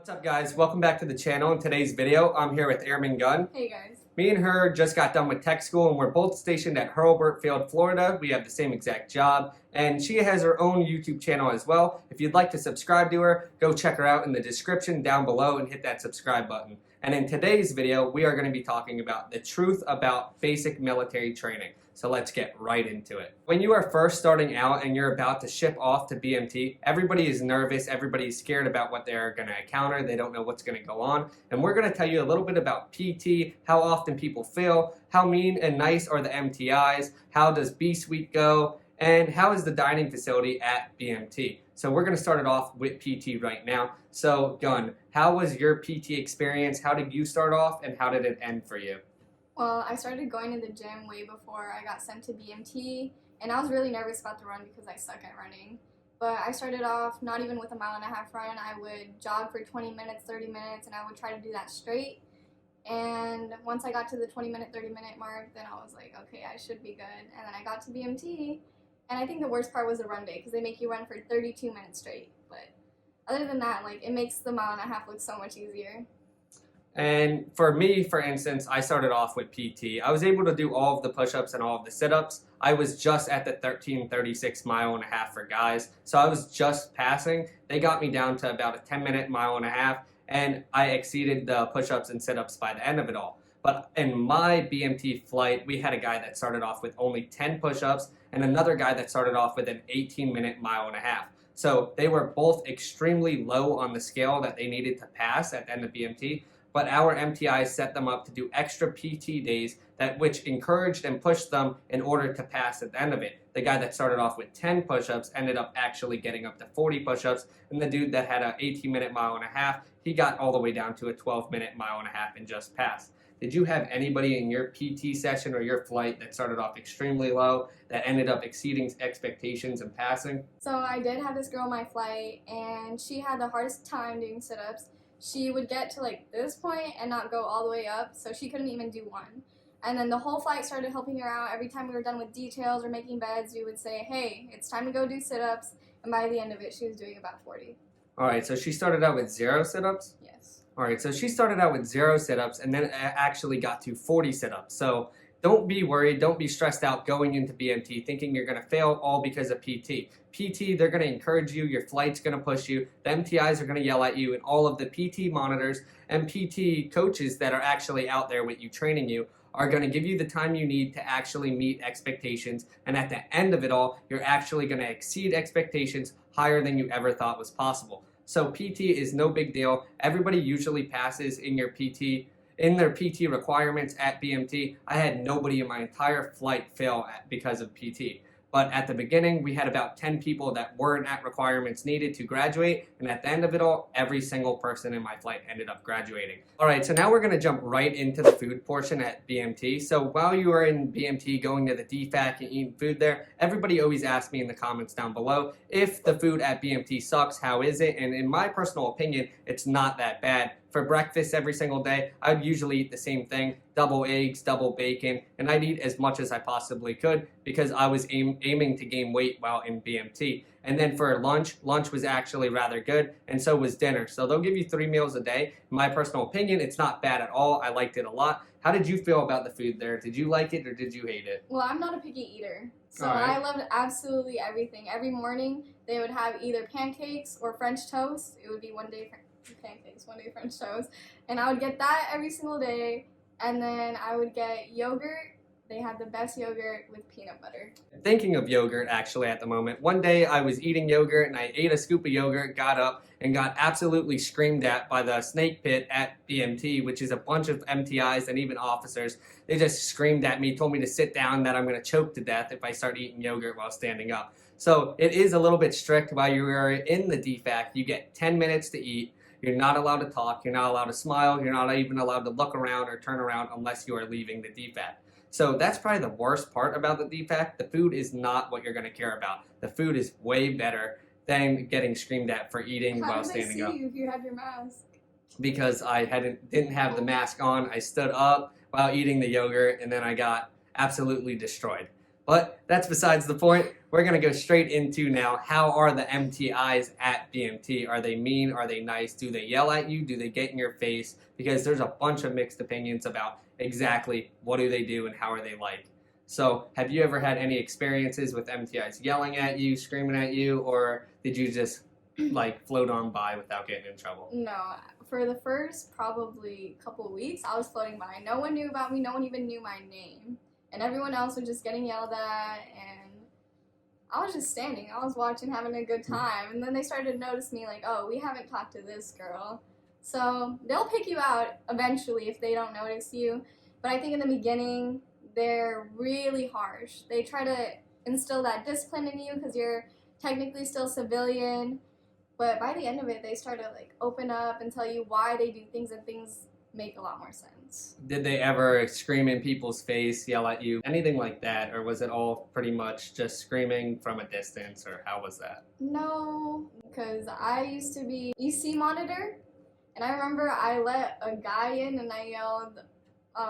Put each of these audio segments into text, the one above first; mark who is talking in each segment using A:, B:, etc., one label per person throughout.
A: What's up, guys? Welcome back to the channel. In today's video, I'm here with Airman Gunn.
B: Hey guys.
A: Me and her just got done with tech school, and we're both stationed at Hurlburt, Florida. We have the same exact job, and she has her own YouTube channel as well. If you'd like to subscribe to her, go check her out in the description down below and hit that subscribe button. And in today's video, we are going to be talking about the truth about basic military training. So let's get right into it. When you are first starting out and you're about to ship off to BMT, everybody is nervous, everybody's scared about what they're going to encounter, they don't know what's going to go on. And we're going to tell you a little bit about PT, how often people fail, how mean and nice are the MTIs, how does Beast Week go, and how is the dining facility at BMT. So we're going to start it off with PT right now. So Gunn, how was your PT experience? How did you start off and how did it end for you?
B: Well, I started going to the gym way before I got sent to BMT, and I was really nervous about the run because I suck at running. But I started off not even with a 1.5 mile run. I would jog for 20 minutes, 30 minutes, and I would try to do that straight. And once I got to the 20-minute, 30-minute mark, then I was like, okay, I should be good. And then I got to BMT, and I think the worst part was the run day because they make you run for 32 minutes straight. But other than that, like, it makes the 1.5 mile look so much easier.
A: And for me, for instance, I started off with PT. I was able to do all of the push-ups and all of the sit-ups. I was just at the 13:36 mile and a half for guys. So I was just passing. They got me down to about a 10-minute mile and a half, and I exceeded the push-ups and sit-ups by the end of it all. But in my BMT flight, we had a guy that started off with only 10 push-ups and another guy that started off with an 18-minute mile and a half. So they were both extremely low on the scale that they needed to pass at the end of BMT. But our MTIs set them up to do extra PT days which encouraged and pushed them in order to pass at the end of it. The guy that started off with 10 push-ups ended up actually getting up to 40 push-ups, and the dude that had an 18-minute mile and a half, he got all the way down to a 12-minute mile and a half and just passed. Did you have anybody in your PT session or your flight that started off extremely low that ended up exceeding expectations and passing?
B: So I did have this girl on my flight, and she had the hardest time doing sit-ups. She would get to like this point and not go all the way up, so she couldn't even do one. And then the whole flight started helping her out. Every time we were done with details or making beds, we would say, hey, it's time to go do sit-ups. And by the end of it, she was doing about 40.
A: All right, so she started out with 0 sit-ups?
B: Yes.
A: All right, so she started out with 0 sit-ups and then actually got to 40 sit-ups. So don't be worried, don't be stressed out going into BMT thinking you're going to fail all because of PT. PT, they're going to encourage you, your flight's going to push you, the MTIs are going to yell at you, and all of the PT monitors and PT coaches that are actually out there with you training you are going to give you the time you need to actually meet expectations, and at the end of it all, you're actually going to exceed expectations higher than you ever thought was possible. So PT is no big deal. Everybody usually passes in their PT requirements at BMT. I had nobody in my entire flight fail because of PT. But at the beginning, we had about 10 people that weren't at requirements needed to graduate, and at the end of it all, every single person in my flight ended up graduating. All right, so now we're going to jump right into the food portion at BMT. So while you are in BMT going to the DFAC and eating food there, everybody always asks me in the comments down below, if the food at BMT sucks, how is it? And in my personal opinion, it's not that bad. For breakfast every single day, I would usually eat the same thing, double eggs, double bacon, and I'd eat as much as I possibly could because I was aiming to gain weight while in BMT. And then for lunch was actually rather good, and so was dinner. So they'll give you 3 meals a day. In my personal opinion, it's not bad at all. I liked it a lot. How did you feel about the food there? Did you like it or did you hate it?
B: Well, I'm not a picky eater, so
A: right.
B: I loved absolutely everything. Every morning, they would have either pancakes or French toast. It would be one day pancakes, one day French toast, and I would get that every single day. And then I would get yogurt. They had the best yogurt with peanut butter.
A: Thinking of yogurt actually at the moment, one day I was eating yogurt and I ate a scoop of yogurt, got up and got absolutely screamed at by the snake pit at BMT, which is a bunch of MTIs and even officers. They just screamed at me, told me to sit down, that I'm going to choke to death if I start eating yogurt while standing up. So it is a little bit strict. While you are in the DFAC, you get 10 minutes to eat. You're not allowed to talk, you're not allowed to smile, you're not even allowed to look around or turn around unless you are leaving the DFAC. So that's probably the worst part about the DFAC. The food is not what you're going to care about. The food is way better than getting screamed at for eating while standing up.
B: How did they see you if you had your mask?
A: Because I didn't have the mask on. I stood up while eating the yogurt, and then I got absolutely destroyed. But that's besides the point. We're going to go straight into now, how are the MTIs at BMT? Are they mean? Are they nice? Do they yell at you? Do they get in your face? Because there's a bunch of mixed opinions about exactly what do they do and how are they like. So have you ever had any experiences with MTIs yelling at you, screaming at you, or did you just like float on by without getting in trouble?
B: No, for the first probably couple of weeks, I was floating by. No one knew about me. No one even knew my name. And everyone else was just getting yelled at, and I was just standing. I was watching, having a good time. And then they started to notice me like, oh, we haven't talked to this girl. So they'll pick you out eventually if they don't notice you. But I think in the beginning, they're really harsh. They try to instill that discipline in you because you're technically still civilian. But by the end of it, they start to like open up and tell you why they do things, and things make a lot more sense.
A: Did they ever scream in people's face, yell at you, anything like that? Or was it all pretty much just screaming from a distance, or how was that?
B: No, because I used to be EC monitor, and I remember I let a guy in and I yelled,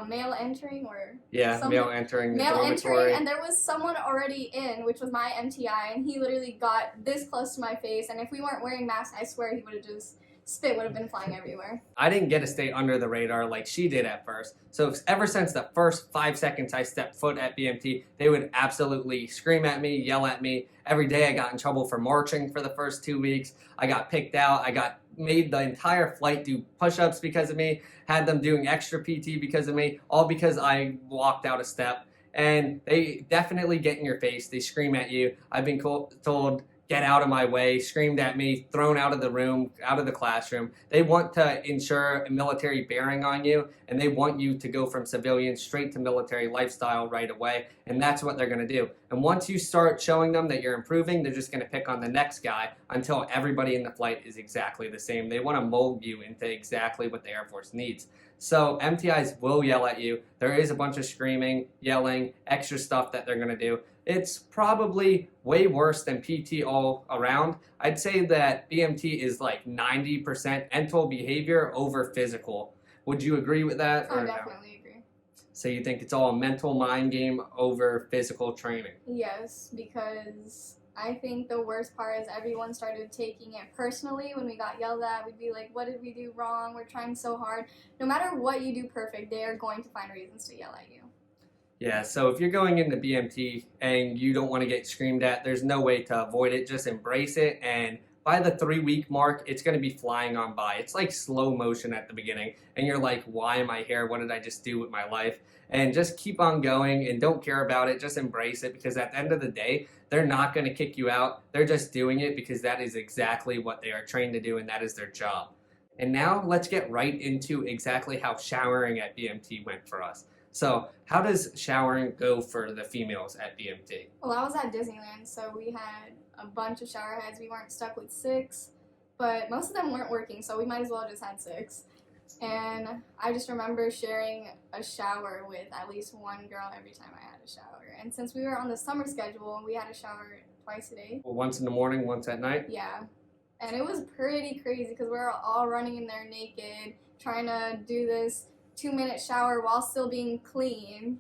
B: male entering, or
A: male entering the
B: male
A: dormitory.
B: entering, and there was someone already in, which was my MTI, and he literally got this close to my face, and if we weren't wearing masks, I swear he would have just spit would have been flying everywhere.
A: I didn't get to stay under the radar like she did at first. So ever since the first 5 seconds I stepped foot at BMT, they would absolutely scream at me, yell at me. Every day I got in trouble for marching for the first 2 weeks. I got picked out. I got made the entire flight do push-ups because of me, had them doing extra PT because of me, all because I walked out a step. And they definitely get in your face. They scream at you. I've been told, get out of my way, screamed at me, thrown out of the room, out of the classroom. They want to ensure a military bearing on you, and they want you to go from civilian straight to military lifestyle right away, and that's what they're going to do. And once you start showing them that you're improving, they're just going to pick on the next guy until everybody in the flight is exactly the same. They want to mold you into exactly what the Air Force needs. So MTIs will yell at you. There is a bunch of screaming, yelling, extra stuff that they're going to do. It's probably way worse than PT all around. I'd say that BMT is like 90% mental behavior over physical. Would you agree with that?
B: I definitely agree.
A: So you think it's all a mental mind game over physical training?
B: Yes, because I think the worst part is everyone started taking it personally. When we got yelled at, we'd be like, what did we do wrong? We're trying so hard. No matter what you do perfect, they are going to find reasons to yell at you.
A: Yeah, so if you're going into BMT and you don't want to get screamed at, there's no way to avoid it. Just embrace it, and by the 3-week mark, it's going to be flying on by. It's like slow motion at the beginning, and you're like, why am I here? What did I just do with my life? And just keep on going and don't care about it. Just embrace it, because at the end of the day, they're not going to kick you out. They're just doing it because that is exactly what they are trained to do, and that is their job. And now let's get right into exactly how showering at BMT went for us. So how does showering go for the females at BMT?
B: Well, I was at Disneyland, so we had a bunch of shower heads. We weren't stuck with 6, but most of them weren't working, so we might as well just had 6. And I just remember sharing a shower with at least one girl every time I had a shower. And since we were on the summer schedule, we had a shower twice a day.
A: Well, once in the morning, once at night?
B: Yeah. And it was pretty crazy because we were all running in there naked, trying to do this 2-minute shower while still being clean,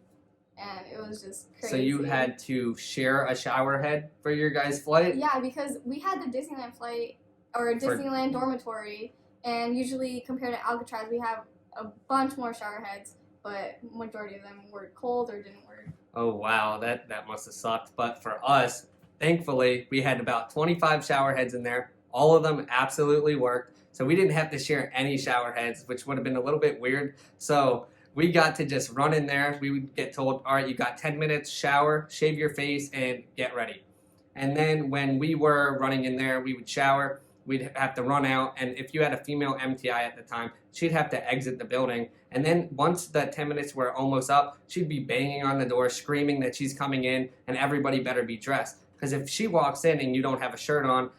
B: and it was just crazy.
A: So you had to share a shower head for your guys' flight?
B: Yeah, because we had the Disneyland flight, or a Disneyland dormitory, and usually compared to Alcatraz, we have a bunch more shower heads, but majority of them were cold or didn't work.
A: Oh wow, that must have sucked. But for us, thankfully, we had about 25 shower heads in there. All of them absolutely worked. So we didn't have to share any shower heads, which would have been a little bit weird. So we got to just run in there. We would get told, all right, you got 10 minutes, shower, shave your face, and get ready. And then when we were running in there, we would shower. We'd have to run out. And if you had a female MTI at the time, she'd have to exit the building. And then once the 10 minutes were almost up, she'd be banging on the door, screaming that she's coming in, and everybody better be dressed. Because if she walks in and you don't have a shirt on,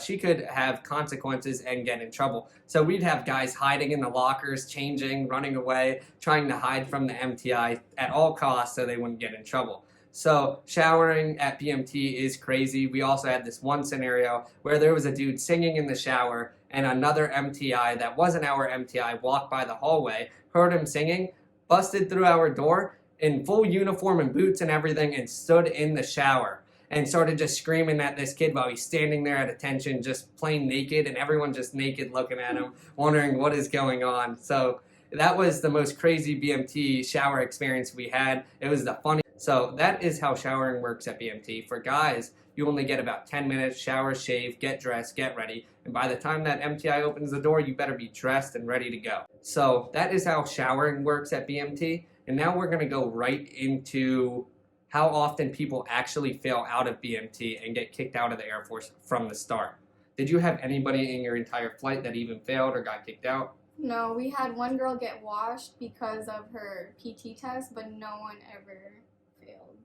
A: she could have consequences and get in trouble. So we'd have guys hiding in the lockers, changing, running away, trying to hide from the MTI at all costs so they wouldn't get in trouble. So showering at BMT is crazy. We also had this one scenario where there was a dude singing in the shower, and another MTI that wasn't our MTI walked by the hallway, heard him singing, busted through our door, in full uniform and boots and everything and stood in the shower and started just screaming at this kid while he's standing there at attention, just plain naked, and everyone just naked looking at him, wondering what is going on. So that was the most crazy BMT shower experience we had. It was the funny. So that is how showering works at BMT. For guys, you only get about 10 minutes, shower, shave, get dressed, get ready. And by the time that MTI opens the door, you better be dressed and ready to go. So that is how showering works at BMT. And now we're gonna go right into how often people actually fail out of BMT and get kicked out of the Air Force from the start. Did you have anybody in your entire flight that even failed or got kicked out?
B: No, we had one girl get washed because of her PT test, but no one ever failed.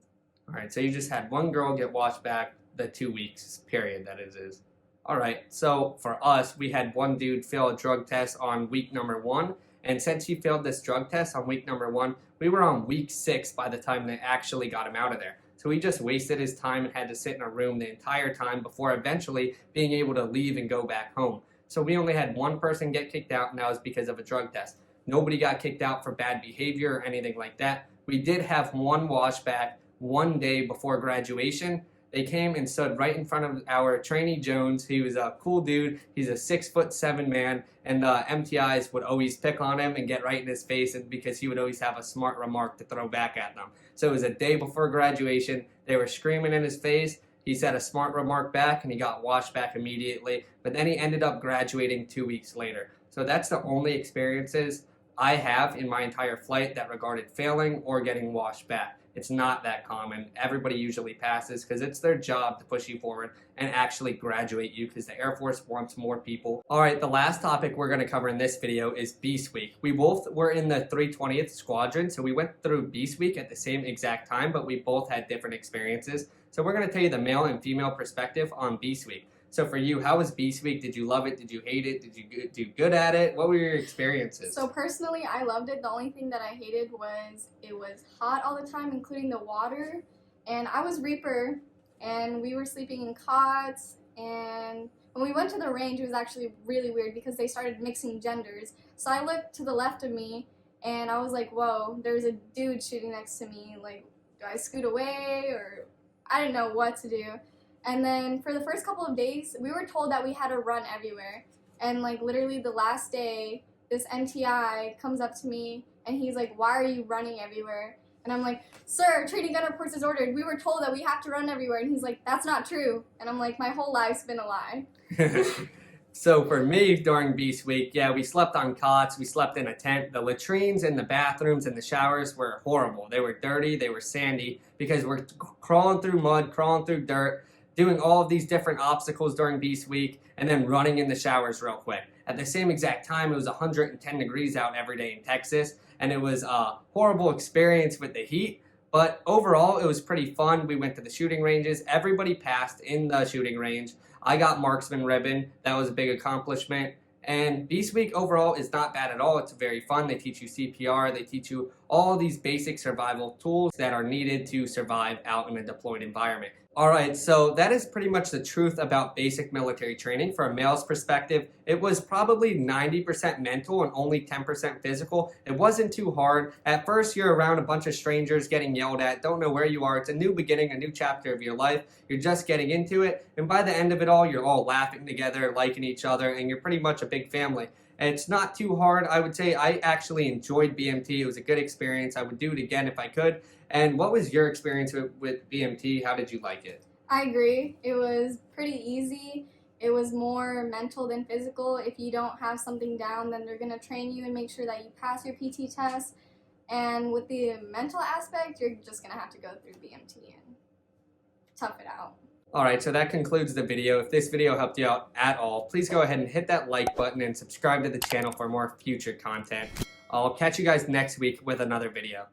A: All right, so you just had one girl get washed back the 2 weeks period that it is. All right, so for us, we had one dude fail a drug test on week number 1. And since he failed this drug test on week number 1, we were on week 6 by the time they actually got him out of there. So he just wasted his time and had to sit in a room the entire time before eventually being able to leave and go back home. So we only had one person get kicked out, and that was because of a drug test. Nobody got kicked out for bad behavior or anything like that. We did have one washback one day before graduation. They came and stood right in front of our trainee Jones. He was a cool dude. He's a 6'7" man, and the MTIs would always pick on him and get right in his face, and because he would always have a smart remark to throw back at them. So it was a day before graduation. They were screaming in his face. He said a smart remark back, and he got washed back immediately. But then he ended up graduating 2 weeks later. So that's the only experiences I have in my entire flight that regarded failing or getting washed back. It's not that common. Everybody usually passes because it's their job to push you forward and actually graduate you because the Air Force wants more people. All right, the last topic we're going to cover in this video is Beast Week. We both were in the 320th Squadron, so we went through Beast Week at the same exact time, but we both had different experiences. So we're going to tell you the male and female perspective on Beast Week. So for you, how was Beast Week? Did you love it? Did you hate it? Did you do good at it? What were your experiences?
B: So personally, I loved it. The only thing that I hated was it was hot all the time, including the water. And I was Reaper, and we were sleeping in cots. And when we went to the range, it was actually really weird because they started mixing genders. So I looked to the left of me, and I was like, whoa, there's a dude shooting next to me. Like, do I scoot away? Or I didn't know what to do. And then for the first couple of days, we were told that we had to run everywhere. And like literally the last day, this MTI comes up to me and he's like, why are you running everywhere? And I'm like, sir, training gun reports is ordered. We were told that we have to run everywhere. And he's like, that's not true. And I'm like, my whole life's been a lie.
A: So for me, during Beast Week, yeah, we slept on cots, we slept in a tent. The latrines and the bathrooms and the showers were horrible. They were dirty, they were sandy, because we're crawling through mud, crawling through dirt, doing all of these different obstacles during Beast Week, and then running in the showers real quick. At the same exact time, it was 110 degrees out every day in Texas, and it was a horrible experience with the heat, but overall, it was pretty fun. We went to the shooting ranges. Everybody passed in the shooting range. I got marksman ribbon. That was a big accomplishment. And Beast Week overall is not bad at all. It's very fun. They teach you CPR. They teach you all these basic survival tools that are needed to survive out in a deployed environment. All right, so that is pretty much the truth about basic military training. From a male's perspective, it was probably 90% mental and only 10% physical. It wasn't too hard. At first, you're around a bunch of strangers getting yelled at, don't know where you are. It's a new beginning, a new chapter of your life. You're just getting into it, and by the end of it all, you're all laughing together, liking each other, and you're pretty much a big family. And it's not too hard. I would say I actually enjoyed BMT. It was a good experience. I would do it again if I could. And what was your experience with BMT? How did you like it?
B: I agree. It was pretty easy. It was more mental than physical. If you don't have something down, then they're going to train you and make sure that you pass your PT test. And with the mental aspect, you're just going to have to go through BMT and tough it out.
A: Alright, so that concludes the video. If this video helped you out at all, please go ahead and hit that like button and subscribe to the channel for more future content. I'll catch you guys next week with another video.